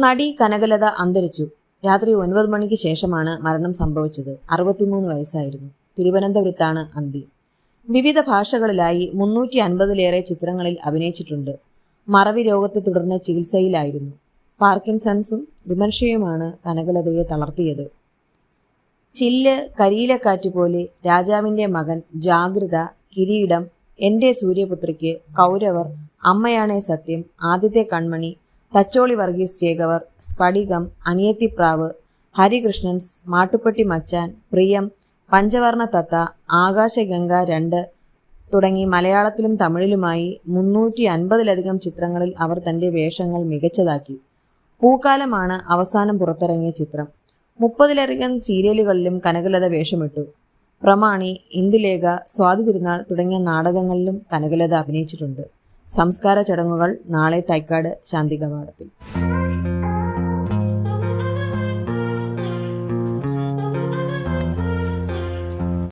നടി കനകലത അന്തരിച്ചു. രാത്രി 9 മണിക്ക് ശേഷമാണ് മരണം സംഭവിച്ചത്. 63 വയസ്സായിരുന്നു. തിരുവനന്തപുരത്താണ് അന്ത്യം. വിവിധ ഭാഷകളിലായി 350-ലേറെ ചിത്രങ്ങളിൽ അഭിനയിച്ചിട്ടുണ്ട്. മറവി രോഗത്തെ തുടർന്ന് ചികിത്സയിലായിരുന്നു. പാർക്കിൻസൺസും ഡിമെൻഷ്യയുമാണ് കനകലതയെ തളർത്തിയത്. ചില്ല്, കരിയിലക്കാറ്റ് പോലെ, രാജാവിൻ്റെ മകൻ, ജാഗ്രത, കിരീടം, എൻ്റെ സൂര്യപുത്രിക്ക്, കൗരവർ, അമ്മയാണേ സത്യം, ആദ്യത്തെ കൺമണി, തച്ചോളി വർഗീസ് ചേകവർ, സ്ഫടികം, അനിയത്തിപ്രാവ്, ഹരികൃഷ്ണൻസ്, മാട്ടുപ്പെട്ടി മച്ചാൻ, പ്രിയം, പഞ്ചവർണ്ണ തത്ത, ആകാശഗംഗ 2 തുടങ്ങി മലയാളത്തിലും തമിഴിലുമായി 350-ലധികം ചിത്രങ്ങളിൽ അവർ തൻ്റെ വേഷങ്ങൾ മികച്ചതാക്കി. പൂക്കാലമാണ് അവസാനം പുറത്തിറങ്ങിയ ചിത്രം. 30-ലധികം സീരിയലുകളിലും കനകലത വേഷമിട്ടു. പ്രമാണി, ഇന്ദുലേഖ, സ്വാതി തിരുനാൾ തുടങ്ങിയ നാടകങ്ങളിലും കനകലത അഭിനയിച്ചിട്ടുണ്ട്. സംസ്കാര ചടങ്ങുകൾ നാളെ തൈക്കാട് ശാന്തികവാടത്തിൽ.